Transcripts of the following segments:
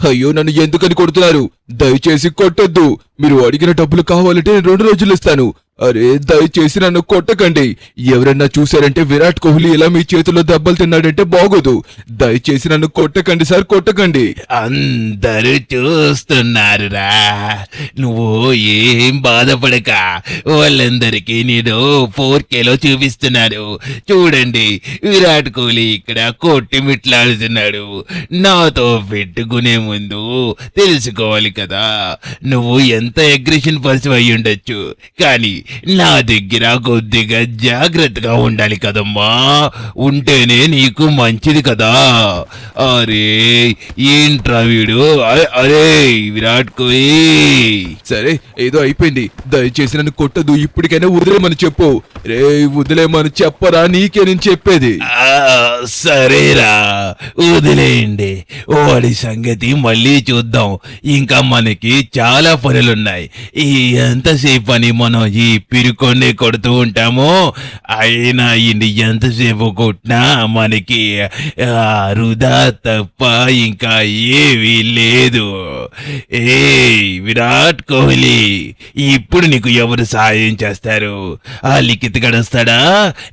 అయ్యో నన్ను ఎందుకని కొడుతున్నారు? దయచేసి కొట్టొద్దు. మీరు అడిగిన డబ్బులు కావాలంటే నేను 2 రోజులు ఇస్తాను. అరే దయచేసి నన్ను కొట్టకండి. ఎవరన్నా చూశారంటే విరాట్ కోహ్లీ ఇలా మీ చేతిలో దెబ్బలు తిన్నాడంటే బాగోదు. దయచేసి నన్ను కొట్టకండి సార్, కొట్టకండి. అందరూ చూస్తున్నారురా, నువ్వు ఏం బాధపడక. వాళ్ళందరికీ నేను 4Kలో చూపిస్తున్నాను. చూడండి, విరాట్ కోహ్లీ ఇక్కడ కొట్టిమిట్లాడుతున్నాడు. నాతో పెట్టుకునే ముందు తెలుసుకోవాలి కదా, నువ్వు ఎంత అగ్రెషన్ పర్సన్ అయి ఉండొచ్చు, కానీ నా దగ్గర కొద్దిగా జాగ్రత్తగా ఉండాలి కదమ్మా. ఉంటేనే నీకు మంచిది కదా. అరే ఏంట్రా వీడు? అరే విరాట్ కోహ్లీ. సరే ఏదో అయిపోయింది, దయచేసి నన్ను కొట్టదు. ఇప్పటికైనా వదిలేమని చెప్పు. రే వదిలేమని చెప్పరా, నీకే నేను చెప్పేది. సరేరా వదిలేయండి, వాడి సంగతి మళ్ళీ చూద్దాం. ఇంకా మనకి చాలా పనులున్నాయి. ఈ ఎంతసేపు అని మనం ఈ పిరుకొండే కొడుతూ ఉంటామో, అయినా ఇది ఎంతసేపు కొట్టినా మనకి వృధా తప్ప ఇంకా ఏమీ లేదు. ఏ విరాట్ కోహ్లీ, ఇప్పుడు నీకు ఎవరు సాయం చేస్తారు? ఆ లిఖిత్ గడస్తాడా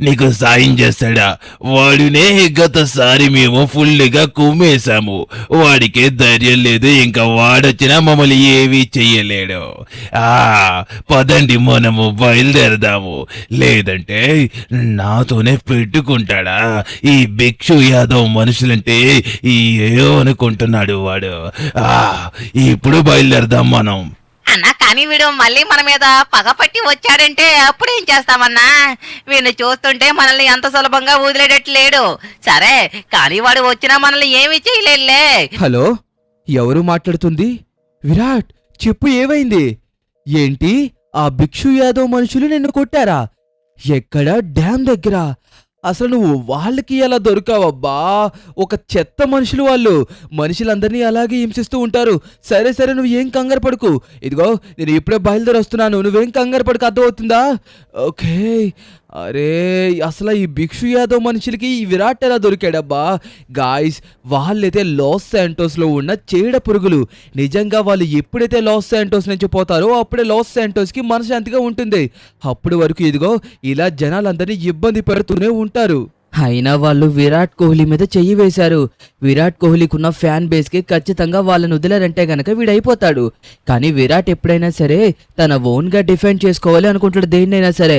నీకు సాయం చేస్తాడా? వాడినే గతసారి మేము ఫుల్గా కుమ్మేశాము. వాడికే ధైర్యం లేదు, ఇంకా వాడొచ్చినా మమ్మల్ని ఏమీ చెయ్యలేడు. పదండి మనము బయలుదేరదాము, లేదంటే నాతోనే పెట్టుకుంటాడా? ఈ భిక్షు యాదవ్ మనుషులంటే ఏమనుకుంటున్నాడు వాడు. ఇప్పుడు బయలుదేరదాం మనం. అన్నా కానీ వీడు మళ్ళీ మన మీద పగపట్టి వచ్చాడంటే అప్పుడేం చేస్తామన్నా? వీడిని చూస్తుంటే మనల్ని అంత సులభంగా వదిలేటట్లేడు. సరే కానీ వాడు వచ్చినా మనల్ని ఏమీ చేయలేదులే. హలో, ఎవరు మాట్లాడుతుంది? విరాట్ చెప్పు, ఏమైంది? ఏంటి ఆ భిక్షు యాదవ్ మనుషులు నిన్ను కొట్టారా? ఎక్కడ? డ్యామ్ దగ్గర? అసలు నువ్వు వాళ్ళకి ఎలా దొరికావబ్బా? ఒక చెత్త మనుషులు వాళ్ళు. మనుషులందరినీ అలాగే హింసిస్తూ ఉంటారు. సరే సరే, నువ్వు ఏం కంగారు పడుకు. ఇదిగో నేను ఇప్పుడే బయలుదేరి వస్తున్నాను, నువ్వేం కంగారు పడుకు, అర్థమవుతుందా? ఓకే. అరే అసలు ఈ భిక్షు యాదవ్ మనుషులకి ఈ విరాట్ ఎలా దొరికాడబ్బా? గాయస్, వాళ్ళైతే లాస్ శాంటోస్లో ఉన్న చీడ పురుగులు. నిజంగా వాళ్ళు ఎప్పుడైతే లాస్ శాంటోస్ నుంచి పోతారో అప్పుడే లాస్ శాంటోస్కి మనశ్శాంతిగా ఉంటుంది. అప్పటి వరకు ఇదిగో ఇలా జనాలందరినీ ఇబ్బంది పెడుతూనే ఉంటారు. అయినా వాళ్ళు విరాట్ కోహ్లీ మీద చెయ్యి వేశారు. విరాట్ కోహ్లీకున్న ఫ్యాన్ బేస్కి ఖచ్చితంగా వాళ్ళని వదిలారంటే గనక వీడైపోతాడు. కానీ విరాట్ ఎప్పుడైనా సరే తన ఓన్గా డిఫెండ్ చేసుకోవాలి అనుకుంటాడు దేన్నైనా సరే.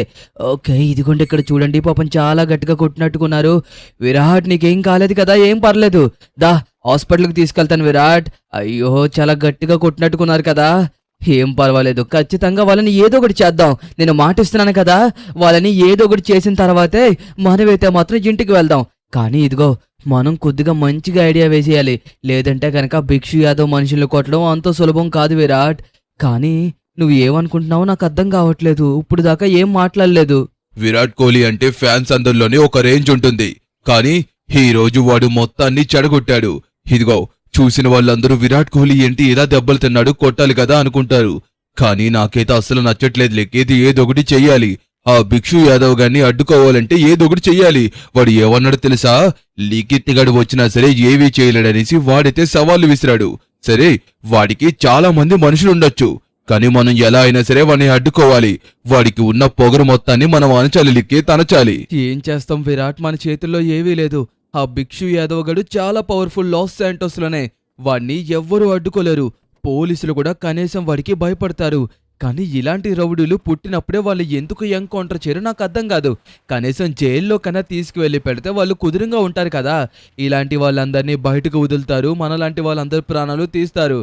ఓకే, ఇదిగోండి ఇక్కడ చూడండి, పాపం చాలా గట్టిగా కొట్టినట్టుకున్నారు. విరాట్ నీకేం కాలేదు కదా? ఏం పర్లేదు, దా హాస్పిటల్కి తీసుకెళ్తాను విరాట్. అయ్యో చాలా గట్టిగా కొట్టినట్టుకున్నారు కదా. ఏం పర్వాలేదు, ఖచ్చితంగా వాళ్ళని ఏదో ఒకటి చేద్దాం. నేను మాటిస్తున్నాను కదా, వాళ్ళని ఏదో ఒకటి చేసిన తర్వాతే మనమైతే మాత్రం ఇంటికి వెళ్దాం. కానీ ఇదిగో మనం కొద్దిగా మంచిగా ఐడియా వేసేయాలి, లేదంటే కనుక భిక్షు యాదవ్ మనుషులు కొట్టడం అంత సులభం కాదు విరాట్. కానీ నువ్వు ఏమనుకుంటున్నావో నాకు అర్థం కావట్లేదు, ఇప్పుడు దాకా ఏం మాట్లాడలేదు. విరాట్ కోహ్లీ అంటే ఫ్యాన్స్ అందరిలోనే ఒక రేంజ్ ఉంటుంది, కానీ ఈ రోజు వాడు మొత్తాన్ని చెడగొట్టాడు. ఇదిగో చూసిన వాళ్ళందరూ విరాట్ కోహ్లీ ఏంటి ఇలా దెబ్బలు తిన్నాడు, కొట్టాలి కదా అనుకుంటారు. కానీ నాకైతే అస్సలు నచ్చట్లేదు. లెక్కేది ఏదో ఒకటి చెయ్యాలి. ఆ భిక్షు యాదవ్ గారిని అడ్డుకోవాలంటే ఏదో ఒకటి చెయ్యాలి. వాడు ఏమన్నాడు తెలుసా? లిఖిత్ గడు వచ్చినా సరే ఏవీ చేయలేడనేసి వాడైతే సవాళ్లు విసిరాడు. సరే, వాడికి చాలా మంది మనుషులు ఉండొచ్చు, కానీ మనం ఎలా అయినా సరే వాడిని అడ్డుకోవాలి. వాడికి ఉన్న పొగరు మొత్తాన్ని మనం అనచాలి, లిఖిత్ అనచాలి. ఏం చేస్తాం విరాట్, మన చేతుల్లో ఏవీ లేదు. ఆ భిక్షు యాదవ్ గడు చాలా పవర్ఫుల్ లాస్ శాంటోస్లోనే. వాడిని ఎవ్వరూ అడ్డుకోలేరు. పోలీసులు కూడా కనీసం వాడికి భయపడతారు. కానీ ఇలాంటి రౌడీలు పుట్టినప్పుడే వాళ్ళు ఎందుకు ఎన్కౌంటర్ చేయరు నాకు అర్థం కాదు. కనీసం జైల్లో కన్నా తీసుకువెళ్ళి పెడితే వాళ్ళు కుదురుగా ఉంటారు కదా. ఇలాంటి వాళ్ళందరినీ బయటకు వదులుతారు, మనలాంటి వాళ్ళందరి ప్రాణాలు తీస్తారు.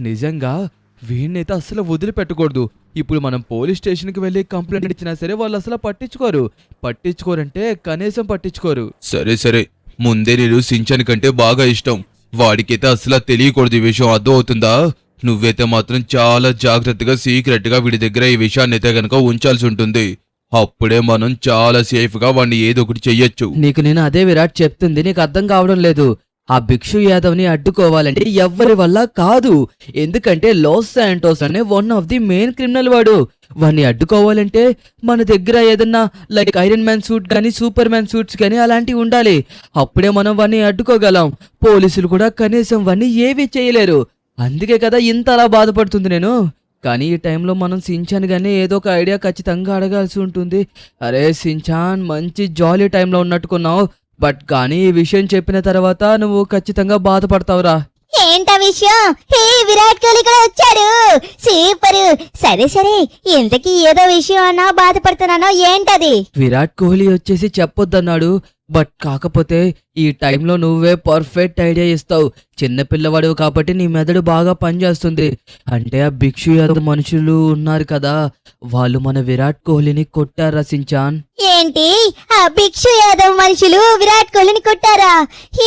నిజంగా వీడినైతే అసలు వదిలిపెట్టకూడదు. ఇప్పుడు మనం పోలీస్ స్టేషన్కి వెళ్ళి కంప్లైంట్ ఇచ్చినా సరే వాళ్ళు అసలు పట్టించుకోరంటే కనీసం పట్టించుకోరు. సరే సరే, ముందే నేను సించన్ కంటే బాగా ఇష్టం. వాడికైతే అసలు తెలియకూడదు ఈ విషయం, అర్థం అవుతుందా? నువ్వైతే మాత్రం చాలా జాగ్రత్తగా సీక్రెట్ గా వీడి దగ్గర ఈ విషయాన్ని అయితే గనక ఉంచాల్సి ఉంటుంది. అప్పుడే మనం చాలా సేఫ్ గా వాడిని ఏదో ఒకటి చెయ్యొచ్చు. నీకు నేను అదే విరాట్ చెప్తుంది, నీకు అర్థం కావడం లేదు. ఆ భిక్షు యాదవ్ని అడ్డుకోవాలంటే ఎవ్వరి వల్ల కాదు. ఎందుకంటే లాస్ శాంటోస్ అనే one of the main criminal వాడు. వాడిని అడ్డుకోవాలంటే మన దగ్గర ఏదన్నా లైక్ ఐరన్ మ్యాన్ సూట్ కానీ సూపర్ మ్యాన్ సూట్స్ కానీ అలాంటివి ఉండాలి. అప్పుడే మనం వాడిని అడ్డుకోగలం. పోలీసులు కూడా కనీసం వాడిని ఏవీ చేయలేరు. అందుకే కదా ఇంత అలా బాధపడుతుంది నేను. కానీ ఈ టైంలో మనం సించాన్ గానీ ఏదో ఒక ఐడియా ఖచ్చితంగా అడగాల్సి ఉంటుంది. అరే సించాన్, మంచి జాలీ టైంలో ఉన్నట్టుకున్నావు, బట్ కానీ ఈ విషయం చెప్పిన తర్వాత నువ్వు ఖచ్చితంగా బాధపడతావురా. ఏంటా విషయం? హే, విరాట్ కోహ్లీ కూడా వచ్చాడు. సూపర్. సరే సరే, ఇంతకీ ఏదో విషయం అన్నా బాధపడుతున్నానో ఏంటది? విరాట్ కోహ్లీ వచ్చేసి చెప్పొద్దన్నాడు, బట్ కాకపోతే ఈ టైంలో నువ్వే పర్ఫెక్ట్ ఐడియా ఇస్తావు. చిన్న పిల్లవాడు కాబట్టి నీ మెదడు బాగా పనిచేస్తుంది. అంటే ఆ భిక్షు యాదవ్ మనుషులు ఉన్నారు కదా, వాళ్ళు మన విరాట్ కోహ్లీని కొట్టారా సించాన్. ఏంటి, ఆ భిక్షు యాదవ్ మనుషులు విరాట్ కోహ్లీని కొట్టారా?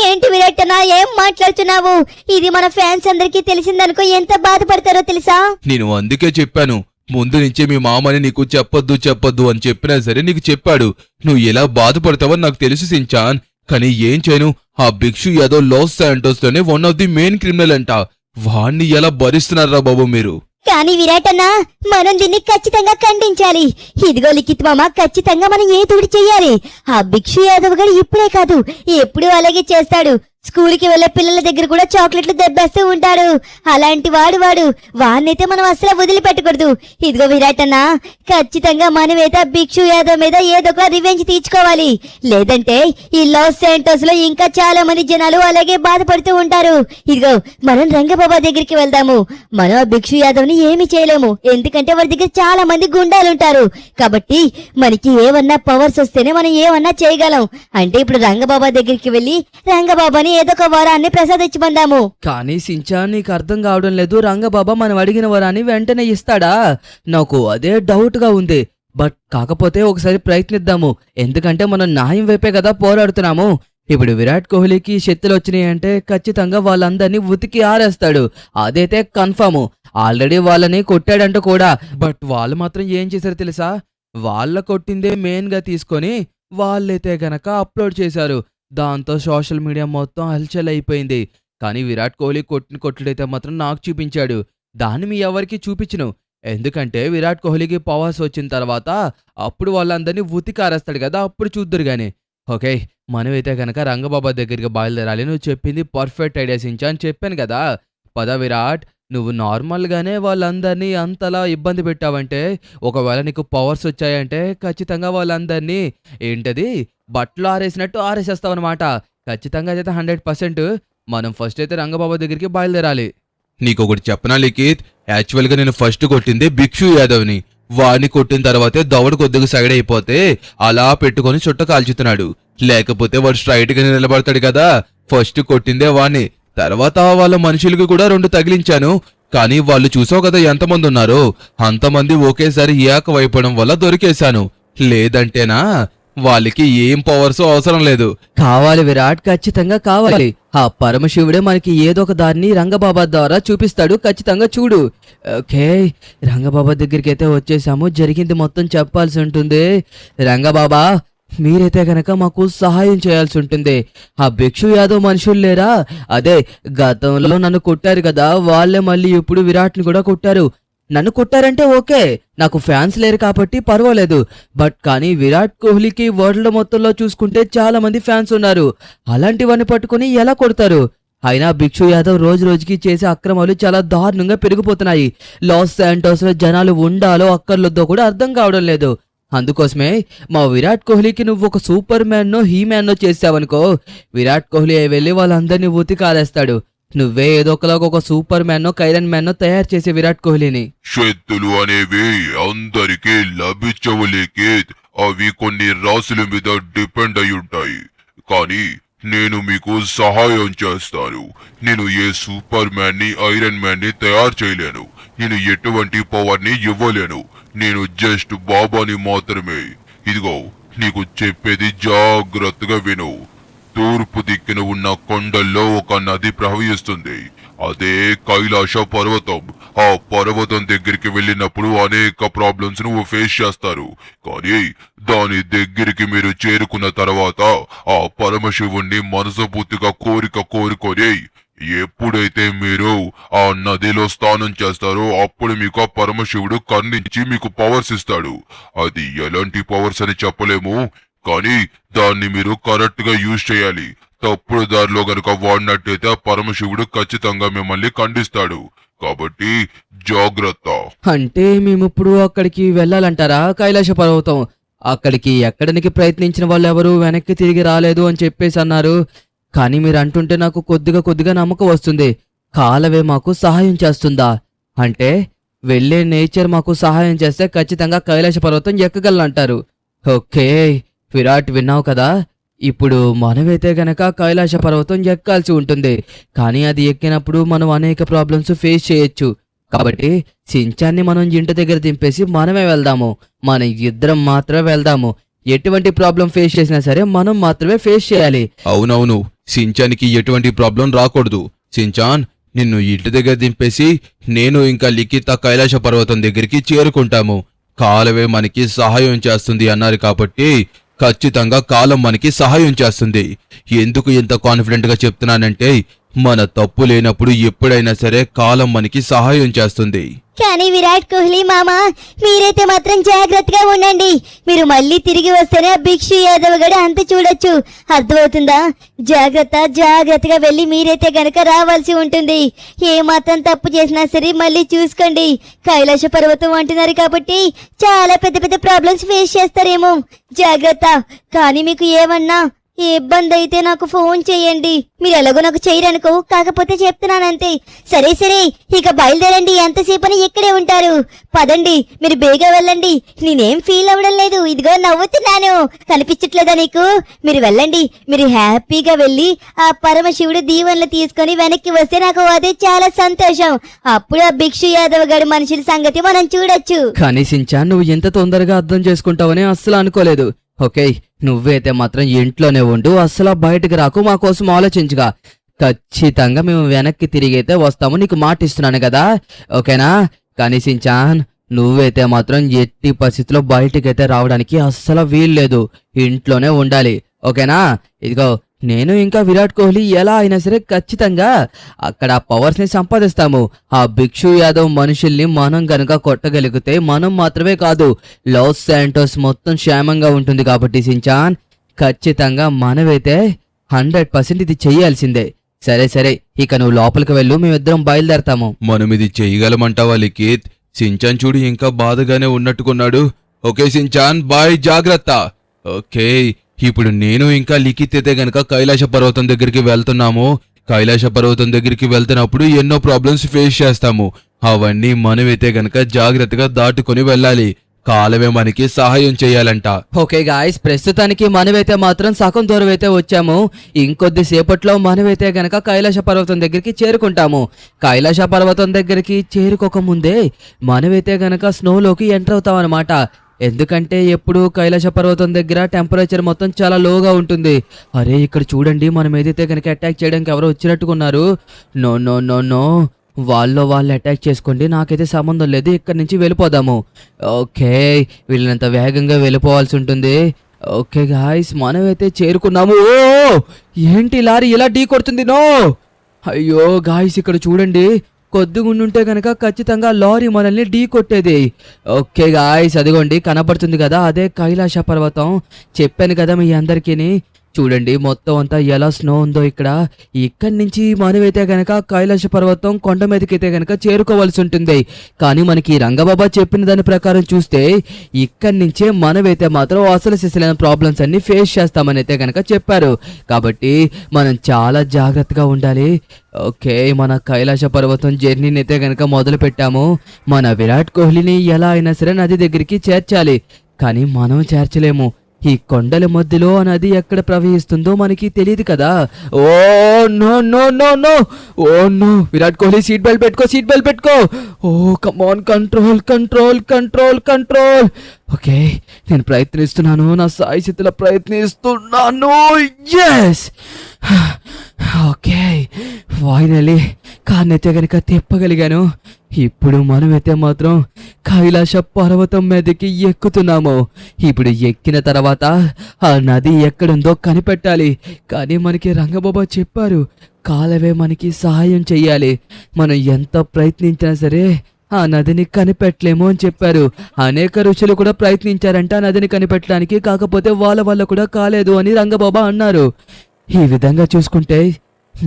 ఏంటి విరాట్ అన్నా, ఏం మాట్లాడుతున్నావు? ఇది మన ఫ్యాన్స్ అందరికీ తెలిసిందనుకో ఎంత బాధపడతారో తెలుసా? నేను అందుకే చెప్పాను, ముందు నుంచే మీ మామని నీకు చెప్పొద్దు అని చెప్పినా సరే నీకు చెప్పాడు. నువ్వు ఎలా బాధపడతావని నాకు తెలుసు సించాన్. కానీ ఏం చేయను, ఆ భిక్షు యాదవ్ లాస్ శాంటోస్ లోనే one of the main criminal అంట. వాణ్ణి ఎలా భరిస్తున్నారా బాబు మీరు? కానీ విరాట్ అన్న, మనం దీన్ని ఖచ్చితంగా ఖండించాలి. ఇదిగో లిఖిత్ మామ, ఖచ్చితంగా మనం ఏదోటి చెయ్యాలి. ఆ భిక్షు యాదవ్ గారు ఇప్పుడే కాదు, ఎప్పుడూ అలాగే చేస్తాడు. స్కూల్కి వెళ్లే పిల్లల దగ్గర కూడా చాక్లెట్లు దెబ్బేస్తూ ఉంటాడు. అలాంటి వాడు వాడినైతే మనం అసలు వదిలిపెట్టకూడదు. ఇదిగో విరాట్ అన్న, ఖచ్చితంగా మనమైతే భిక్షు యాదవ్ మీద ఏదో ఒక రివెంజ్ తీర్చుకోవాలి. లేదంటే ఈ లాస్ శాంటోస్ లో ఇంకా చాలా మంది జనాలు అలాగే బాధపడుతూ ఉంటారు. ఇదిగో మనం రంగబాబా దగ్గరికి వెళ్దాము. మనం ఆ భిక్షు యాదవ్ ని ఏమి చేయలేము, ఎందుకంటే వాడి దగ్గర చాలా మంది గుండాలుంటారు. కాబట్టి మనకి ఏమన్నా పవర్స్ వస్తేనే మనం ఏమన్నా చేయగలం. అంటే ఇప్పుడు రంగబాబా దగ్గరికి వెళ్లి రంగబాబాని ఏదో ఒక వరాన్ని ప్రసాదించమందాము. కానీ సించాన్, నీకు అర్థం కావడం లేదు. రంగబాబా మనం అడిగిన వరాన్ని వెంటనే ఇస్తాడా? నాకు అదే డౌట్ గా ఉంది. బట్ కాకపోతే ఒకసారి ప్రయత్నిద్దాము, ఎందుకంటే మనం న్యాయం వైపే కదా పోరాడుతున్నాము. ఇప్పుడు విరాట్ కోహ్లీకి శక్తులు వచ్చినాయి అంటే ఖచ్చితంగా వాళ్ళందరినీ ఉతికి ఆరేస్తాడు, అదైతే కన్ఫర్మ్. ఆల్రెడీ వాళ్ళని కొట్టాడంట కూడా. బట్ వాళ్ళు మాత్రం ఏం చేశారు తెలుసా? వాళ్ళ కొట్టిందే మెయిన్ గా తీసుకొని వాళ్ళైతే గనక అప్లోడ్ చేశారు. దాంతో సోషల్ మీడియా మొత్తం హల్చల్ అయిపోయింది. కానీ విరాట్ కోహ్లీ కొట్టిన కొట్టుడైతే మాత్రం నాకు చూపించాడు. దాన్ని మీ ఎవరికి చూపించను, ఎందుకంటే విరాట్ కోహ్లీకి పవర్స్ వచ్చిన తర్వాత అప్పుడు వాళ్ళందరినీ ఉతికారేస్తాడు కదా, అప్పుడు చూద్దరు గాని. ఓకే, మనమైతే గనక రంగబాబా దగ్గరికి బయలుదేరాలి. నువ్వు చెప్పింది పర్ఫెక్ట్ ఐడియా సించా అని చెప్పాను కదా. పద విరాట్, నువ్వు నార్మల్గానే వాళ్ళందరినీ అంతలా ఇబ్బంది పెట్టావంటే, ఒకవేళ నీకు పవర్స్ వచ్చాయంటే ఖచ్చితంగా వాళ్ళందరినీ ఏంటది బట్టలు ఆరేసినట్టు ఆరేసేస్తావన్నమాట. ఖచ్చితంగా అయితే 100% మనం ఫస్ట్ అయితే రంగబాబా దగ్గరికి బయలుదేరాలి. నీకొకటి చెప్పనా లిఖిత్, యాక్చువల్ గా నేను ఫస్ట్ కొట్టిందే భిక్షు యాదవ్ని. వాడిని కొట్టిన తర్వాతే దవడ కొద్దిగా సైడ్ అయిపోతే అలా పెట్టుకొని చుట్ట కాల్చుతున్నాడు. లేకపోతే వాడు స్ట్రైట్ గా నిలబడతాడు కదా. ఫస్ట్ కొట్టిందే వాణ్ణి, తర్వాత వాళ్ళ మనుషులకి కూడా 2 తగిలించాను. కానీ వాళ్ళు చూసావు కదా ఎంతమంది ఉన్నారో, అంతమంది ఒకేసారి ఏకవైపోవడం వల్ల దొరికేశాను. లేదంటేనా వాళ్ళకి ఏం పవర్స్ అవసరం లేదు. కావాలి విరాట్, ఖచ్చితంగా కావాలి. ఆ పరమశివుడే మనకి ఏదో ఒక దారిని రంగబాబా ద్వారా చూపిస్తాడు, ఖచ్చితంగా చూడు. ఓకే, రంగబాబా దగ్గరికి అయితే వచ్చేసాము. జరిగింది మొత్తం చెప్పాల్సి ఉంటుంది. రంగబాబా, మీరైతే గనక మాకు సహాయం చేయాల్సి ఉంటుంది. ఆ భిక్షు యాదవ్ మనుషులు లేరా, అదే గతంలో నన్ను కొట్టారు కదా, వాళ్ళే మళ్ళీ ఇప్పుడు విరాట్ని కూడా కొట్టారు. నన్ను కొట్టారంటే ఓకే, నాకు ఫ్యాన్స్ లేరు కాబట్టి పర్వాలేదు. బట్ కానీ విరాట్ కోహ్లీకి వరల్డ్ మొత్తంలో చూసుకుంటే చాలా మంది ఫ్యాన్స్ ఉన్నారు. అలాంటివన్నీ పట్టుకుని ఎలా కొడతారు? అయినా భిక్షు యాదవ్ రోజు రోజుకి చేసే అక్రమాలు చాలా దారుణంగా పెరిగిపోతున్నాయి. లాస్ శాంటోస్ లో జనాలు ఉండాలో అక్కర్లొద్దో కూడా అర్థం కావడం లేదు. అందుకోసమే మా విరాట్ కోహ్లీకి నువ్వు ఒక సూపర్ మ్యాన్నో హీ మ్యాన్నో చేసావనుకో, విరాట్ కోహ్లీ వెళ్ళి వాళ్ళందరినీ ఉతికారేస్తాడు. నువ్వే ఏదో ఒకలాగా ఒక సూపర్ మ్యాన్నో ఐరన్ మ్యాన్నో తయారు చేసే విరాట్ కోహ్లీని. శక్తులు అనేవి అందరికీ లభించవు లిఖిత్, అవి కొన్ని రాసుల మీద డిపెండ్ అయి ఉంటాయి. కానీ నేను మీకు సహాయం చేస్తాను. నేను ఏ సూపర్ మ్యాన్ ని ఐరన్ మ్యాన్ ని తయారు చేయలేను. నేను ఎటువంటి పవర్ ని ఇవ్వలేను. నేను జస్ట్ బాబాని మాత్రమే. ఇదిగో నీకు చెప్పేది జాగ్రత్తగా విను. తూర్పు దిక్కున ఉన్న కొండల్లో ఒక నది ప్రవహిస్తుంది. అదే కైలాస పర్వతం. ఆ పర్వతం దగ్గరికి వెళ్ళినప్పుడు అనేక ప్రాబ్లమ్స్ నువ్వు ఫేస్ చేస్తారు. కానీ దాని దగ్గరికి మీరు చేరుకున్న తర్వాత ఆ పరమశివుణ్ణి మనస్ఫూర్తిగా కోరుకొని ఎప్పుడైతే మీరు ఆ నదిలో స్నానం చేస్తారో అప్పుడు మీకు ఆ పరమశివుడు కర్ణించి మీకు పవర్స్ ఇస్తాడు. అది ఎలాంటి పవర్స్ అని చెప్పలేము, కానీ దాన్ని మీరు కరెక్ట్ గా యూజ్ చేయాలి. తప్పుడు దారిలో గనుక వాడినట్టయితే ఆ పరమశివుడు ఖచ్చితంగా మిమ్మల్ని ఖండిస్తాడు. కాబట్టి జాగ్రత్త. అంటే మేమిప్పుడు అక్కడికి వెళ్ళాలంటారా కైలాస పర్వతం? అక్కడికి ఎక్కడానికి ప్రయత్నించిన వాళ్ళు ఎవరు వెనక్కి తిరిగి రాలేదు అని చెప్పేసి అన్నారు. కానీ మీరు అంటుంటే నాకు కొద్దిగా నమ్మకం వస్తుంది. కాలవే మాకు సహాయం చేస్తుందా? అంటే వెళ్ళే నేచర్ మాకు సహాయం చేస్తే ఖచ్చితంగా కైలాస పర్వతం ఎక్కగలంటారు. ఓకే విరాట్, విన్నావు కదా? ఇప్పుడు మనమైతే గనక కైలాస పర్వతం ఎక్కాల్సి ఉంటుంది. కానీ అది ఎక్కినప్పుడు మనం అనేక ప్రాబ్లమ్స్ ఫేస్ చేయొచ్చు. కాబట్టి సించాన్ని మనం ఇంటి దగ్గర దింపేసి మనమే వెళ్దాము. మన ఇద్దరం మాత్రమే వెళ్దాము. ఎటువంటి ప్రాబ్లం ఫేస్ చేసినా సరే మనం మాత్రమే ఫేస్ చేయాలి. అవునవును, సించానికి ఎటువంటి ప్రాబ్లం రాకూడదు. సించాన్, నిన్ను ఇంటి దగ్గర దింపేసి నేను ఇంకా లిఖిత కైలాస పర్వతం దగ్గరికి చేరుకుంటాము. కాలవే మనకి సహాయం చేస్తుంది అన్నారు కాబట్టి ఖచ్చితంగా కాలం మనకి సహాయం చేస్తుంది. ఎందుకు ఇంత కాన్ఫిడెంట్ గా చెప్తున్నానంటే మన తప్పు లేనప్పుడు ఎప్పుడైనా సరే కాలం మనకి సహాయం చేస్తుంది. కానీ విరాట్ కోహ్లీ మామ, మీరైతే మాత్రం జాగ్రత్తగా ఉండండి. మీరు మళ్ళీ తిరిగి వస్తేనే ఆ భిక్షు యాదవ్ గడు అంత చూడొచ్చు. అర్థమవుతుందా? జాగ్రత్తగా వెళ్ళి మీరైతే గనక రావాల్సి ఉంటుంది. ఏ మాత్రం తప్పు చేసినా సరే మళ్ళీ చూసుకోండి. కైలాస పర్వతం అంటున్నారు కాబట్టి చాలా పెద్ద ప్రాబ్లమ్స్ ఫేస్ చేస్తారేమో. జాగ్రత్త. కానీ మీకు ఏమన్నా ఇబ్బంది అయితే నాకు ఫోన్ చేయండి. మీరు ఎలాగో నాకు చేయరనుకో, కాకపోతే చెప్తున్నానంతే. సరే ఇక బయలుదేరండి. ఎంతసేపని ఇక్కడే ఉంటారు? పదండి, మీరు బేగా వెళ్ళండి. నేనేం ఫీల్ అవ్వడం లేదు, ఇదిగో నవ్వుతున్నాను. కనిపించట్లేదా నీకు? మీరు వెళ్ళండి. మీరు హ్యాపీగా వెళ్ళి ఆ పరమశివుడు దీవెనలు తీసుకొని వెనక్కి వస్తే నాకు అదే చాలా సంతోషం. అప్పుడు ఆ భిక్షు యాదవ్ గడి మనుషుల సంగతి మనం చూడొచ్చు. కానీ సించాన్, నువ్వు ఎంత తొందరగా అర్థం చేసుకుంటావని అస్సలు అనుకోలేదు. ఓకే, నువ్వైతే మాత్రం ఇంట్లోనే ఉండు, అస్సలు బయటకు రాకు, మా కోసం ఆలోచించుగా. ఖచ్చితంగా మేము వెనక్కి తిరిగైతే వస్తాము, నీకు మాట ఇస్తున్నాను కదా, ఓకేనా? కానీ సించాన్, నువ్వైతే మాత్రం ఎట్టి పరిస్థితిలో బయటకైతే రావడానికి అస్సలు వీల్లేదు, ఇంట్లోనే ఉండాలి, ఓకేనా? ఇదిగో నేను ఇంకా విరాట్ కోహ్లీ ఎలా అయినా సరే ఖచ్చితంగా అక్కడ పవర్స్ ని సంపాదిస్తాము. ఆ భిక్షు యాదవ్ మనుషుల్ని మనం గనక కొట్టగలిగితే మనం మాత్రమే కాదు, లాస్ శాంటోస్ మొత్తం క్షేమంగా ఉంటుంది. కాబట్టి సించాన్, ఖచ్చితంగా మనమైతే 100% ఇది చెయ్యాల్సిందే. సరే ఇక నువ్వు లోపలికి వెళ్ళు, మేమిద్దరం బయలుదేరతాము. మనం ఇది చేయగలమంటావా లిఖిత్? సించాన్ చూడు ఇంకా బాధగానే ఉన్నట్టుకున్నాడు. ఓకే సించాన్, బాయ్, జాగ్రత్త. ఓకే, ఇప్పుడు నేను ఇంకా లిఖిత్ అయితే గనక కైలాస పర్వతం దగ్గరికి వెళ్తున్నాము. కైలాస పర్వతం దగ్గరికి వెళ్తున్నప్పుడు ఎన్నో ప్రాబ్లమ్స్ ఫేస్ చేస్తాము. అవన్నీ మనమైతే గనక జాగ్రత్తగా దాటుకొని వెళ్ళాలి. కాలమే మనకి సహాయం చేయాలంట. ఓకే గాయ్స్, ప్రస్తుతానికి మనమైతే మాత్రం సగం దూరం అయితే వచ్చాము. ఇంకొద్ది సేపట్లో మనమైతే గనక కైలాస పర్వతం దగ్గరికి చేరుకుంటాము. కైలాస పర్వతం దగ్గరికి చేరుకోక ముందే మనమైతే గనక స్నోలోకి ఎంటర్ అవుతాం అనమాట. ఎందుకంటే ఎప్పుడు కైలాస పర్వతం దగ్గర టెంపరేచర్ మొత్తం చాలా లోగా ఉంటుంది. అరే ఇక్కడ చూడండి, మనం ఏదైతే కనుక అటాక్ చేయడానికి ఎవరో వచ్చినట్టుకున్నారు. నో, వాళ్ళు అటాక్ చేసుకోండి, నాకైతే సంబంధం లేదు, ఇక్కడి నుంచి వెళ్ళిపోదాము. ఓకే, వీళ్ళనంత వేగంగా వెళ్ళిపోవాల్సి ఉంటుంది. ఓకే గాయ్స్, మనమైతే చేరుకున్నాము. ఓ ఏంటి లారీ ఇలా ఢీ కొడుతుంది? నో, అయ్యో గాయ్స్ ఇక్కడ చూడండి, కొద్దిగుండుంటే గనక ఖచ్చితంగా లారీ మనల్ని ఢీ కొట్టేది. ఓకే గాయ్స్, అదిగోండి కనపడుతుంది కదా, అదే కైలాస పర్వతం. చెప్పాను కదా మీ అందరికీ. చూడండి మొత్తం అంతా ఎలా స్నో ఉందో ఇక్కడ. ఇక్కడి నుంచి మనమైతే గనక కైలాస పర్వతం కొండ మీదకైతే గనక చేరుకోవాల్సి ఉంటుంది. కానీ మనకి రంగబాబా చెప్పిన దాని ప్రకారం చూస్తే ఇక్కడి నుంచే మనమైతే మాత్రం అసలు సిసలైన ప్రాబ్లమ్స్ అన్ని ఫేస్ చేస్తామని అయితే గనక చెప్పారు. కాబట్టి మనం చాలా జాగ్రత్తగా ఉండాలి. ఓకే, మన కైలాస పర్వతం జర్నీని అయితే గనక మొదలు పెట్టాము. మన విరాట్ కోహ్లీని ఎలా అయినా సరే నది దగ్గరికి చేర్చాలి. కానీ మనం చేర్చలేము. ఈ కొండల మధ్యలో ఆ నది ఎక్కడ ప్రవహిస్తుందో మనకి తెలియదు కదా. Oh no, Virat Kohli seat belt పెట్టుకో. ఓ కమాన్, కంట్రోల్. ఓకే, నేను ప్రయత్నిస్తున్నాను, నా సాయి స్థితిలో ప్రయత్నిస్తున్నాను. ఎస్, ఓకే, ఫైనలీ కార్నైతే గనక తిప్పగలిగాను. ఇప్పుడు మనమైతే మాత్రం కైలాస పర్వతం మీదకి ఎక్కుతున్నాము. ఇప్పుడు ఎక్కిన తర్వాత ఆ నది ఎక్కడుందో కనిపెట్టాలి. కానీ మనకి రంగబాబా చెప్పారు, కాలవే మనకి సహాయం చెయ్యాలి. మనం ఎంత ప్రయత్నించినా సరే ఆ నదిని కనిపెట్టలేము అని చెప్పారు. అనేక ఋషులు కూడా ప్రయత్నించారంట ఆ నదిని కనిపెట్టడానికి, కాకపోతే వాళ్ళ వల్ల కూడా కాలేదు అని రంగబాబా అన్నారు. ఈ విధంగా చూసుకుంటే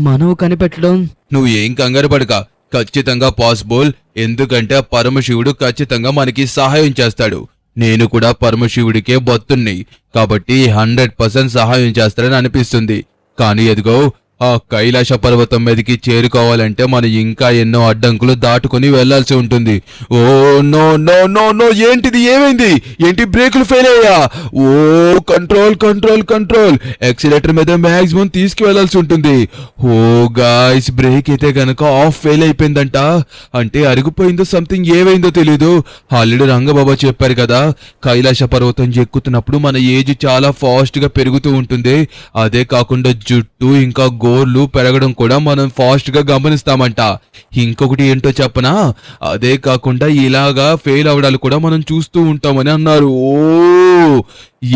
మనం కనిపెట్టడం నువ్వు ఏం కంగారు పడక, ఖచ్చితంగా పాసిబుల్. ఎందుకంటే ఆ పరమశివుడు ఖచ్చితంగా మనకి సహాయం చేస్తాడు. నేను కూడా పరమశివుడికే భక్తుణ్ణి కాబట్టి 100% సహాయం చేస్తాడని అనిపిస్తుంది. కానీ ఎదుగో ఆ కైలాస పర్వతం మీదకి చేరుకోవాలంటే మనం ఇంకా ఎన్నో అడ్డంకులు దాటుకుని వెళ్లాల్సి ఉంటుంది. Oh no no no no, ఏంటిది? ఏమైంది? ఏంటి బ్రేకులు ఫెయిల్ అయ్యా? Oh control control control, accelerator మీద మాక్సిమం తీసుకువెళ్లాల్సి ఉంటుంది. ఓ గాయ్స్, బ్రేక్ అయితే గనక ఆఫ్ ఫెయిల్ అయిపోయిందంట. అంటే అరిగిపోయిందో సంథింగ్, ఏమైందో తెలీదు. ఆల్రెడీ రంగబాబా చెప్పారు కదా, కైలాస పర్వతం ఎక్కుతున్నప్పుడు మన ఏజ్ చాలా ఫాస్ట్ గా పెరుగుతూ ఉంటుంది. అదే కాకుండా జుట్టు ఇంకా గోర్లు పెరగడం కూడా మనం ఫాస్ట్ గా గమనిస్తామంట. ఇంకొకటి ఏంటో చెప్పనా, అదే కాకుండా ఇలాగా ఫెయిల్ అవడాలు కూడా మనం చూస్తూ ఉంటామని అన్నారు. ఓ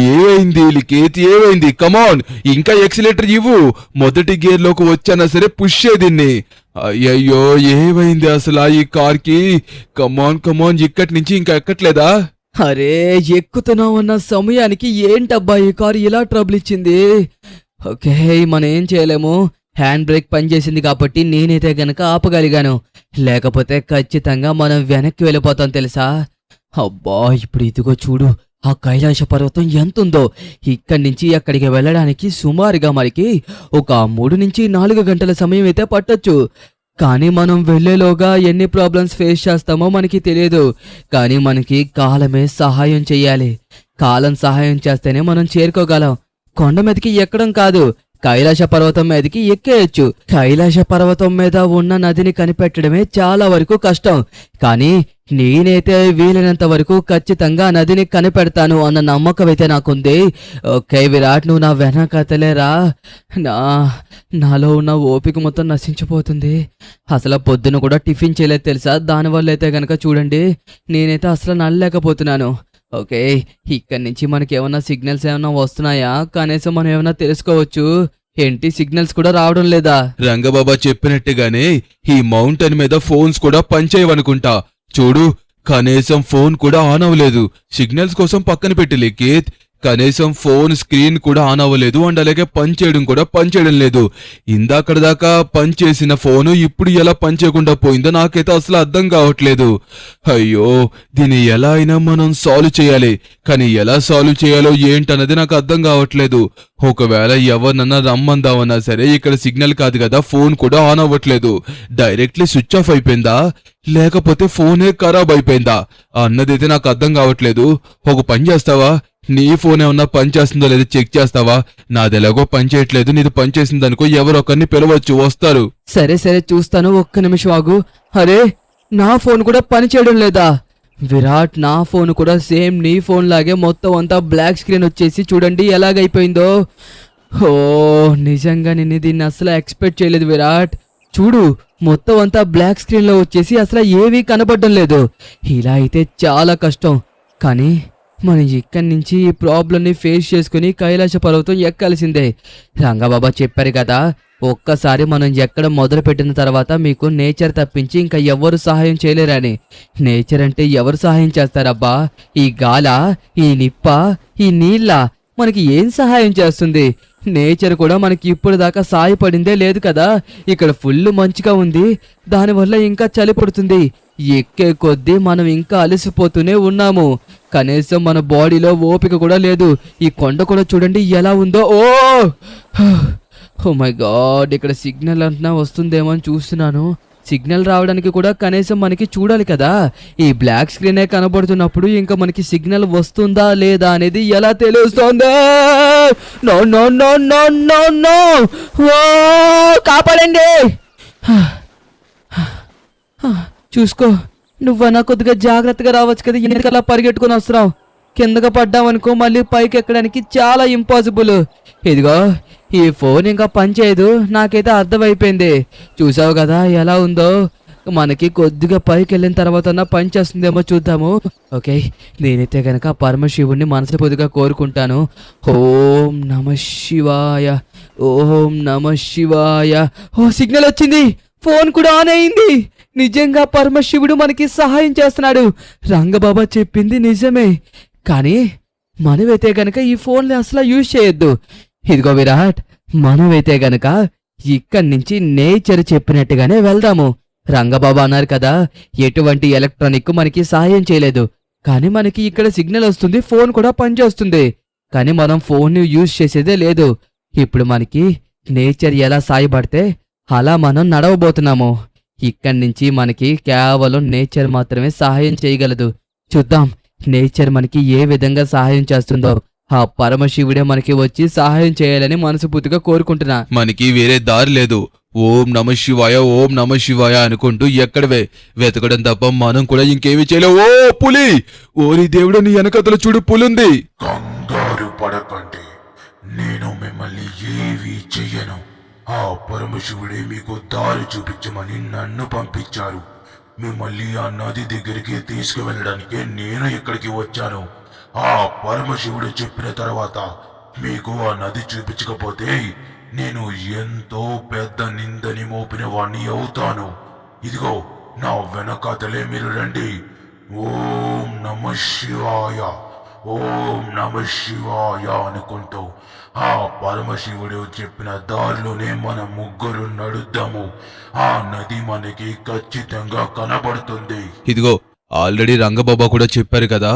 ఏమైంది లిఖిత్, ఏమైంది? కమాన్, ఇంకా ఎక్సిలేటర్ ఇవ్వు. మొదటి గేర్ లోకి వచ్చానా సరే పుష్ దీన్ని. అయ్యయ్యో, ఏమైంది అసలు ఈ కార్ కి? కమాన్ కమాన్, ఇక్కడి నుంచి ఇంకా ఎక్కట్లేదా? అరే, ఎక్కుతున్నామన్న సమయానికి ఏంటబ్బా ఈ కారు ఇలా ట్రబుల్ ఇచ్చింది? ఓకే, మనం ఏం చేయలేము. హ్యాండ్ బ్రేక్ పనిచేసింది కాబట్టి నేనైతే గనక ఆపగలిగాను, లేకపోతే ఖచ్చితంగా మనం వెనక్కి వెళ్ళిపోతాం తెలుసా. అబ్బా, ఇప్పుడు ఇదిగో చూడు, ఆ కైలాస పర్వతం ఎంతుందో. ఇక్కడి నుంచి అక్కడికి వెళ్ళడానికి సుమారుగా మనకి ఒక 3 నుంచి 4 గంటల సమయం అయితే పట్టొచ్చు. కానీ మనం వెళ్లేలోగా ఎన్ని ప్రాబ్లమ్స్ ఫేస్ చేస్తామో మనకి తెలియదు. కానీ మనకి కాలమే సహాయం చెయ్యాలి. కాలం సహాయం చేస్తేనే మనం చేరుకోగలం. కొండ మీదకి ఎక్కడం కాదు, కైలాస పర్వతం మీదకి ఎక్కేయచ్చు. కైలాస పర్వతం మీద ఉన్న నదిని కనిపెట్టడమే చాలా వరకు కష్టం. కానీ నేనైతే వీలైనంత వరకు ఖచ్చితంగా నదిని కనిపెడతాను అన్న నమ్మకం అయితే నాకుంది. ఓకే విరాట్, నువ్వు నా వెనకతలేరా. నాలో ఉన్న ఓపిక మొత్తం నశించిపోతుంది. అసలు పొద్దున కూడా టిఫిన్ చేయలేదు తెలుసా. దానివల్ల అయితే గనక చూడండి, నేనైతే అసలు నల్లలేకపోతున్నాను. ఓకే, ఇక్కడి నుంచి మనకి ఏమన్నా సిగ్నల్స్ ఏమన్నా వస్తున్నాయా? కనీసం మనం ఏమన్నా తెలుసుకోవచ్చు. ఏంటి, సిగ్నల్స్ కూడా రావడం లేదా? రంగబాబా చెప్పినట్టుగానే ఈ మౌంటైన్ మీద ఫోన్స్ కూడా పనిచేయవనుకుంటా. చూడు, కనీసం ఫోన్ కూడా ఆన్ అవ్వలేదు. సిగ్నల్స్ కోసం పక్కన పెట్టి లిఖిత్, కనీసం ఫోన్ స్క్రీన్ కూడా ఆన్ అవ్వలేదు. అండ్ అలాగే పనిచేయడం కూడా పనిచేయడం లేదు. ఇందాకడ దాకా పనిచేసిన ఫోను ఇప్పుడు ఎలా పనిచేయకుండా పోయిందో నాకైతే అసలు అర్థం కావట్లేదు. అయ్యో, దీన్ని ఎలా అయినా మనం సాల్వ్ చేయాలి. కానీ ఎలా సాల్వ్ చేయాలో ఏంటన్నది నాకు అర్థం కావట్లేదు. ఒకవేళ ఎవరినన్నా రమ్మందామన్నా సరే ఇక్కడ సిగ్నల్ కాదు కదా, ఫోన్ కూడా ఆన్ అవ్వట్లేదు. డైరెక్ట్లీ స్విచ్ ఆఫ్ అయిపోయిందా, లేకపోతే ఫోనే ఖరాబ్ అయిపోయిందా అన్నదైతే నాకు అర్థం కావట్లేదు. ఒక పని చేస్తావా, నీ ఫోన్ ఏమన్నా పని చేస్తుందో లేదో చెక్ చేస్తావా? నాది ఎలాగో పని చేయట్లేదు, నీది పని చేసిందనుకో ఎవరొకరిని పిలవచ్చు, వస్తారు. సరే సరే చూస్తాను, ఒక్క నిమిషం ఆగు. అరే, నా ఫోన్ కూడా పని చేయడం లేదా? విరాట్, నా ఫోన్ కూడా సేమ్ నీ ఫోన్ లాగే మొత్తం అంతా బ్లాక్ స్క్రీన్ వచ్చేసి చూడండి ఎలాగైపోయిందో. ఓ నిజంగా నేను దీన్ని అసలు ఎక్స్పెక్ట్ చేయలేదు విరాట్. చూడు, మొత్తం అంతా బ్లాక్ స్క్రీన్ లో వచ్చేసి అసలు ఏవీ కనబడడం లేదు. ఇలా అయితే చాలా కష్టం. కానీ మనం ఇక్కడి నుంచి ఈ ప్రాబ్లంని ఫేస్ చేసుకుని కైలాస పర్వతం ఎక్కాల్సిందే. రంగబాబా చెప్పారు కదా, ఒక్కసారి మనం ఎక్కడ మొదలు పెట్టిన తర్వాత మీకు నేచర్ తప్పించి ఇంకా ఎవరు సహాయం చేయలేరని. నేచర్ అంటే ఎవరు సహాయం చేస్తారబ్బా? ఈ గాల, ఈ నిప్ప, ఈ నీళ్ళ మనకి ఏం సహాయం చేస్తుంది? నేచర్ కూడా మనకి ఇప్పుడు దాకా సాయపడిందే లేదు కదా. ఇక్కడ ఫుల్ మంచిగా ఉంది, దానివల్ల ఇంకా చలి పడుతుంది. ఎక్కే కొద్దీ మనం ఇంకా అలసిపోతూనే ఉన్నాము. కనీసం మన బాడీలో ఓపిక కూడా లేదు. ఈ కొండ కూడా చూడండి ఎలా ఉందో. ఓ మై గాడ్, ఇక్కడ సిగ్నల్ అంటున్నా వస్తుందేమో అని చూస్తున్నాను. సిగ్నల్ రావడానికి కూడా కనీసం మనకి చూడాలి కదా. ఈ బ్లాక్ స్క్రీనే కనబడుతున్నప్పుడు ఇంకా మనకి సిగ్నల్ వస్తుందా లేదా అనేది ఎలా తెలుస్తోంది? No no no no no no, కాపాడండి. చూసుకో, నువ్వన్నా కొద్దిగా జాగ్రత్తగా రావచ్చు కదా, ఎందుకలా పరిగెట్టుకుని వస్తున్నావు? కిందగా పడ్డామనుకో మళ్ళీ పైకి ఎక్కడానికి చాలా ఇంపాసిబుల్. ఇదిగో, ఈ ఫోన్ ఇంకా పనిచేయదు, నాకైతే అర్థమైపోయింది. చూసావు కదా ఎలా ఉందో. మనకి కొద్దిగా పైకి వెళ్ళిన తర్వాత పని చేస్తుందేమో చూద్దాము. ఓకే, నేనైతే గనక పరమశివుణ్ణి మనస్ఫూర్తిగా కోరుకుంటాను. ఓం నమ శివాయ, ఓం నమ శివాయ. ఓ సిగ్నల్ వచ్చింది, ఫోన్ కూడా ఆన్ అయింది. నిజంగా పరమశివుడు మనకి సహాయం చేస్తున్నాడు. రంగబాబా చెప్పింది నిజమే. కానీ మనమైతే గనక ఈ ఫోన్ని అసలు యూజ్ చేయొద్దు. ఇదిగో విరాట్, మనమైతే గనక ఇక్కడి నుంచి నేచర్ చెప్పినట్టుగానే వెళ్దాము. రంగబాబు అన్నారు కదా, ఎటువంటి ఎలక్ట్రానిక్ మనకి సహాయం చేయలేదు. కానీ మనకి ఇక్కడ సిగ్నల్ వస్తుంది, ఫోన్ కూడా పనిచేస్తుంది. కానీ మనం ఫోన్ యూజ్ చేసేదే లేదు. ఇప్పుడు మనకి నేచర్ ఎలా సాయపడితే అలా మనం నడవబోతున్నాము. ఇక్కడి నుంచి మనకి కేవలం నేచర్ మాత్రమే సహాయం చేయగలదు. చూద్దాం నేచర్ మనకి ఏ విధంగా సహాయం చేస్తుందో. ఆ పరమశివుడే మనకి వచ్చి సహాయం చేయాలని మనస్ఫూర్తిగా కోరుకుంటున్నా. మనకి వేరే దారి లేదు. ఓం నమ శివాయ, ఓం నమ శివాయ అనుకుంటూ ఎక్కడవే వెతకడం తప్ప మనం కూడా ఇంకేమీ చేయలేవు. ఓ పులి! ఓరి దేవుడు, నీ వెనకతలు చూడు, పులుంది. కంగారు పడకండి, నేను మిమ్మల్ని ఏమీ చెయ్యను. ఆ పరమశివుడే మీకు దారి చూపించమని నన్ను పంపించారు. మిమ్మల్ని ఆ నది దగ్గరికి తీసుకువెళ్ళడానికి నేను ఇక్కడికి వచ్చాను. ఆ పరమశివుడు చెప్పిన తర్వాత మీకు ఆ నది చూపించకపోతే నేను ఎంతో పెద్ద నిందని మోపిన వాణ్ణి అవుతాను. ఇదిగో నా వెనకాతలే మీరు రండి. ఓం నమ శివాయ, ఓం నమ శివాయ అనుకుంటూ ఆ పరమశివుడు చెప్పిన దారిలోనే మనం ముగ్గురు నడుద్దాము. ఆ నది మనకి ఖచ్చితంగా కనబడుతుంది. ఇదిగో ఆల్రెడీ రంగబాబా కూడా చెప్పారు కదా,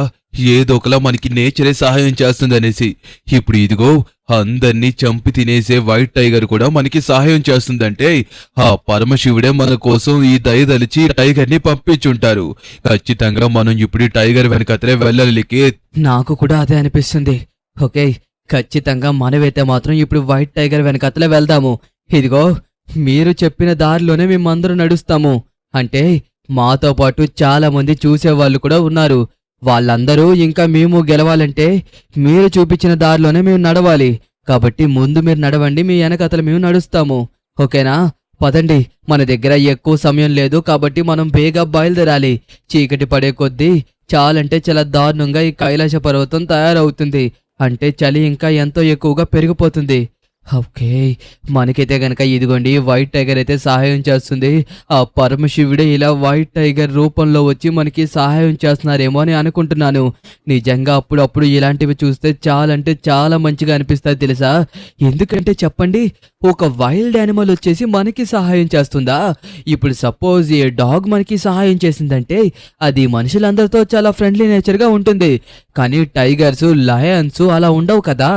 ఏదో ఒకలా మనకి నేచరే సహాయం చేస్తుందనేసి. ఇప్పుడు ఇదిగో అందర్నీ చంపి తినేసే వైట్ టైగర్ కూడా మనకి సహాయం చేస్తుందంటే ఆ పరమశివుడే మన కోసం ఈ దయదలిచి టైగర్ ని పంపించుంటారు. ఖచ్చితంగా మనం ఇప్పుడు ఈ టైగర్ వెనకతలే వెళ్ళలికి. నాకు కూడా అదే అనిపిస్తుంది. ఓకే, ఖచ్చితంగా మనమైతే మాత్రం ఇప్పుడు వైట్ టైగర్ వెనకతలే వెళ్దాము. ఇదిగో మీరు చెప్పిన దారిలోనే మేమందరం నడుస్తాము. అంటే మాతో పాటు చాలా మంది చూసేవాళ్ళు కూడా ఉన్నారు. వాళ్ళందరూ ఇంకా మేము గెలవాలంటే మీరు చూపించిన దారిలోనే మేము నడవాలి. కాబట్టి ముందు మీరు నడవండి, మీ వెనకతలు మేము నడుస్తాము. ఓకేనా? పదండి, మన దగ్గర ఎక్కువ సమయం లేదు కాబట్టి మనం బేగా బయలుదేరాలి. చీకటి పడే కొద్దీ చాలంటే చాలా దారుణంగా ఈ కైలాస పర్వతం తయారవుతుంది. అంటే చలి ఇంకా ఎంతో ఎక్కువగా పెరిగిపోతుంది. ఓకే, మనకైతే గనక ఇదిగోండి వైట్ టైగర్ అయితే సహాయం చేస్తుంది. ఆ పరమశివుడే ఇలా వైట్ టైగర్ రూపంలో వచ్చి మనకి సహాయం చేస్తున్నారేమో అని అనుకుంటున్నాను. నిజంగా అప్పుడప్పుడు ఇలాంటివి చూస్తే అంటే చాలా మంచిగా అనిపిస్తుంది తెలుసా? ఎందుకంటే చెప్పండి, ఒక వైల్డ్ యానిమల్ వచ్చేసి మనకి సహాయం చేస్తుందా? ఇప్పుడు సపోజ్ ఏ డాగ్ మనకి సహాయం చేసిందంటే అది మనుషులందరితో చాలా ఫ్రెండ్లీ నేచర్గా ఉంటుంది. కానీ టైగర్స్, లయన్స్ అలా ఉండవు కదా.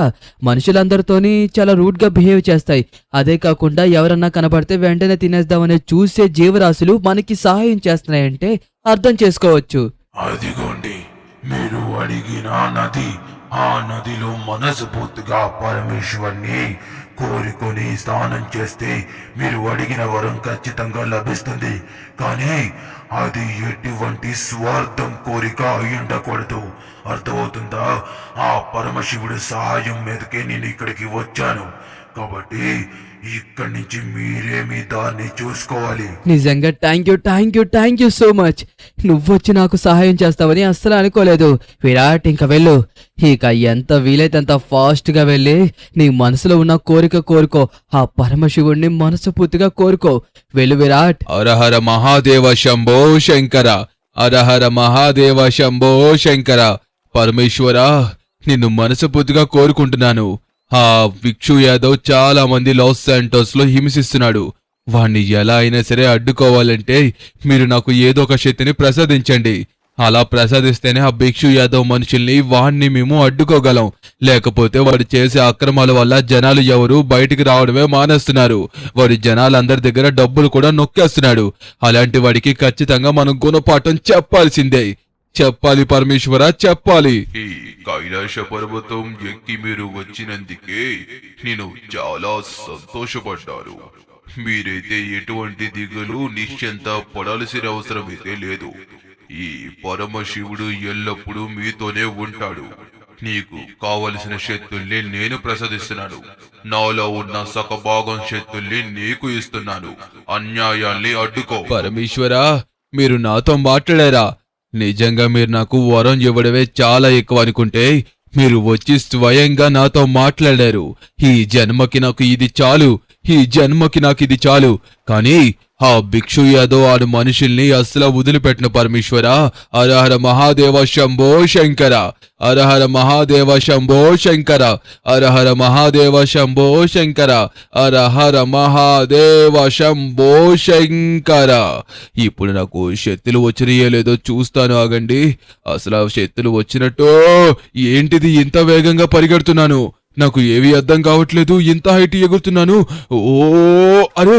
మనుషులందరితోని చాలా రూడ్గా బిహేవ్ చేస్తాయి. అదే కాకుండా ఎవరన్నా కనబడితే వెంటనే తినేద్దామనే చూసే జీవరాశులు మనకి సహాయం చేస్తున్నాయంటే అర్థం చేసుకోవచ్చు. అదిగోండి మీరు అడిగిన నది. ఆ నదిలో మనస్ఫూర్తిగా పరమేశ్వరుని కోరుకొని స్నానం చేస్తే మీరు అడిగిన వరం ఖచ్చితంగా లభిస్తుంది. కానీ అది ఎటువంటి స్వార్థం కోరిక అయి ఉండకూడదు. అర్థమవుతుందా? ఆ పరమశివుడి సహాయం మీదకే నేను ఇక్కడికి వచ్చాను. కాబట్టి ఇక్కడి నుంచి మీరే మీ దాన్ని చూసుకోవాలి. నిజంగా థ్యాంక్ యూ సో మచ్. నువ్వొచ్చి నాకు సహాయం చేస్తావని అస్సలు అనుకోలేదు. విరాట్, ఇంక వెళ్ళు. ఇక ఎంత వీలైతే అంత ఫాస్ట్ గా వెళ్ళి నీ మనసులో ఉన్న కోరిక కోరుకో. ఆ పరమశివుణ్ణి మనస్ఫూర్తిగా కోరుకో. వెళ్ళు విరాట్. హరహర మహాదేవ శంభో శంకర, హరహర మహాదేవ శంభో శంకర. పరమేశ్వరా, నిన్ను మనస్ఫూర్తిగా కోరుకుంటున్నాను. ఆ భిక్షు యాదవ్ చాలా మంది లాస్ శాంటోస్ లో హింసిస్తున్నాడు. వాణ్ణి ఎలా అయినా సరే అడ్డుకోవాలంటే మీరు నాకు ఏదో ఒక శక్తిని ప్రసాదించండి. అలా ప్రసాదిస్తేనే ఆ భిక్షు యాదవ్ మనుషుల్ని వాణ్ణి మేము అడ్డుకోగలం. లేకపోతే వాడు చేసే అక్రమాల వల్ల జనాలు ఎవరు బయటికి రావడమే మానేస్తున్నారు. వాడి జనాలందరి దగ్గర డబ్బులు కూడా నొక్కేస్తున్నాడు. అలాంటి వాడికి ఖచ్చితంగా మనం గుణపాఠం చెప్పాల్సిందే. చెప్పాలి పరమేశ్వర, చెప్పాలి. ఈ కైలాస పర్వతం ఎక్కి మీరు వచ్చినందుకే నేను చాలా సంతోషపడ్డాను. మీరైతే ఎటువంటి దిగులు నిశ్చింత పడాల్సిన అవసరం అయితే లేదు. ఈ పరమశివుడు ఎల్లప్పుడూ మీతోనే ఉంటాడు. నీకు కావలసిన శక్తుల్ని నేను ప్రసాదిస్తున్నాను. నాలో ఉన్న సగభాగం శక్తుల్ని నీకు ఇస్తున్నాను. అన్యాయాల్ని అడ్డుకో. పరమేశ్వరా, మీరు నాతో మాట్లాడారా? నిజంగా మీరు నాకు వరం ఇవ్వడమే చాలా ఎక్కువ అనుకుంటే మీరు వచ్చి స్వయంగా నాతో మాట్లాడారు. ఈ జన్మకి నాకు ఇది చాలు, ఈ జన్మకి నాకు ఇది చాలు. కానీ ఆ భిక్షు యాదవ్ ఆడు మనుషుల్ని అస్సలు వదిలిపెట్టిన పరమేశ్వర. హరహర మహాదేవ శంభో శంకర, హరహర మహాదేవ శంభో శంకర, హరహర మహాదేవ శంభో శంకర, హరహర మహాదేవ శంభో శంకర. ఇప్పుడు నాకు శక్తులు వచ్చినాయో లేదో చూస్తాను, ఆగండి. అసలు ఆ శక్తులు వచ్చినట్టు ఏంటిది ఇంత వేగంగా పరిగెడుతున్నాను? నాకు ఏవి అర్థం కావట్లేదు. ఇంత హైట్ ఎగురుతున్నాను. ఓ అరే,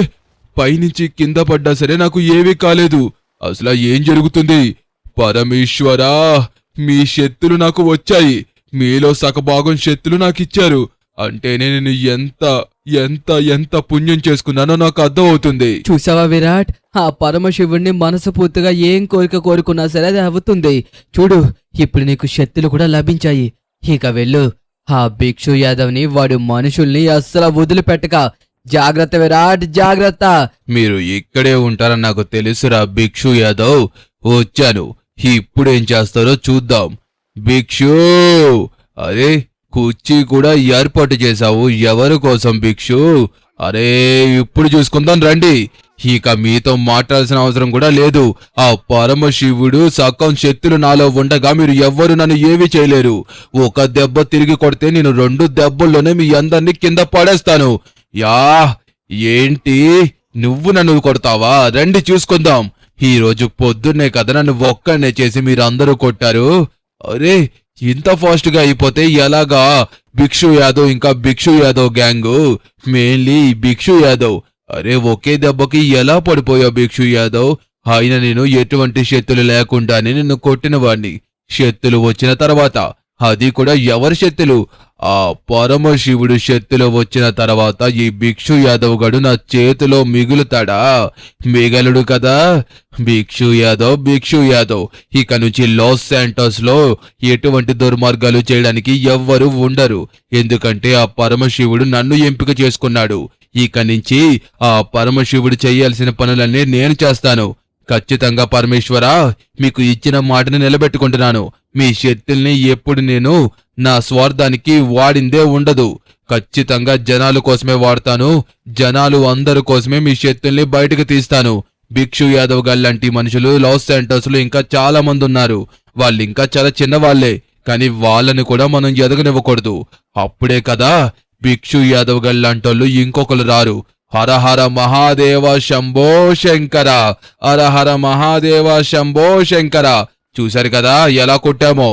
పైనుంచి కింద పడ్డా సరే నాకు ఏమీ కాలేదు. అసలు ఏం జరుగుతుంది? పరమేశ్వరా, మీ శక్తులు నాకు వచ్చాయి. మీలో సగభాగం శక్తులు నాకు ఇచ్చారు అంటే నేను ఎంత ఎంత ఎంత పుణ్యం చేసుకున్నానో నాకు అర్థం అవుతుంది. చూసావా విరాట్, ఆ పరమశివుణ్ణి మనసుపూర్తిగా ఏం కోరిక కోరుకున్నా సరే అది అవుతుంది. చూడు, ఇప్పుడు నీకు శక్తులు కూడా లభించాయి. ఇక వెళ్ళు. ఆ భిక్షు యాదవ్ని, వాడు మనుషుల్ని అస్సలు వదిలిపెట్టక. జాగ్రత్త విరాట్, జాగ్రత్త. మీరు ఇక్కడే ఉంటారని నాకు తెలుసురా భిక్షు యాదవ్. వచ్చాను. ఇప్పుడేం చేస్తారో చూద్దాం. భిక్షు, అరే కుర్చీ కూడా ఏర్పాటు చేశావు. ఎవరి కోసం భిక్షు? అరే ఇప్పుడు చూసుకుందాం రండి. ఇక మీతో మాట్లాడాల్సిన అవసరం కూడా లేదు. ఆ పరమశివుడు సకం శక్తులు నాలో ఉండగా మీరు ఎవ్వరు నన్ను ఏమీ చేయలేరు. ఒక దెబ్బ తిరిగి కొడితే నేను 2 దెబ్బల్లోనే మీ అందరినీ కింద పడేస్తాను. యా, ఏంటి నువ్వు నన్ను కొడతావా? రండి చూసుకుందాం. ఈ రోజు పొద్దున్నే కదా నన్ను ఒక్కనే చేసి మీరు అందరూ కొట్టారు. అరే, ఇంత ఫాస్ట్ గా అయిపోతే ఎలాగా? భిక్షు యాదవ్ ఇంకా భిక్షు యాదవ్ గ్యాంగు, మెయిన్లీ భిక్షు యాదవ్. అరే, ఒకే దెబ్బకి ఎలా పడిపోయావు భిక్షు యాదవ్? అయినా నేను ఎటువంటి శక్తులు లేకుండానే నిన్ను కొట్టిన వాణ్ణి. శక్తులు వచ్చిన తర్వాత, అది కూడా ఎవరి శక్తులు? ఆ పరమశివుడు శక్తులు వచ్చిన తర్వాత ఈ భిక్షు యాదవ్ గడు నా చేతిలో మిగులుతాడా? మిగలడు కదా. భిక్షు యాదవ్, భిక్షు యాదవ్. ఇక నుంచి లాస్ శాంటోస్ లో ఎటువంటి దుర్మార్గాలు చేయడానికి ఎవ్వరూ ఉండరు. ఎందుకంటే ఆ పరమశివుడు నన్ను ఎంపిక చేసుకున్నాడు. ఇక నుంచి ఆ పరమశివుడు చేయాల్సిన పనులన్నీ నేను చేస్తాను. ఖచ్చితంగా పరమేశ్వరా, మీకు ఇచ్చిన మాటను నిలబెట్టుకుంటున్నాను. మీ శక్తుల్ని ఎప్పుడు నేను నా స్వార్థానికి వాడిందే ఉండదు. ఖచ్చితంగా జనాల కోసమే వాడతాను. జనాలు అందరి కోసమే మీ శక్తుల్ని బయటకు తీస్తాను. భిక్షు యాదవ్ లాంటి మనుషులు లాస్ శాంటోస్ లో ఇంకా చాలా మంది ఉన్నారు. వాళ్ళు ఇంకా చాలా చిన్నవాళ్లే, కానీ వాళ్ళని కూడా మనం ఎదగనివ్వకూడదు. అప్పుడే కదా భిక్షు యాదవ్ లాంటోళ్ళు ఇంకొకరు రారు. హర హర మహాదేవ శంభో శంకర, హర హర మహాదేవ శంభో శంకర. చూశారు కదా ఎలా కొట్టామో?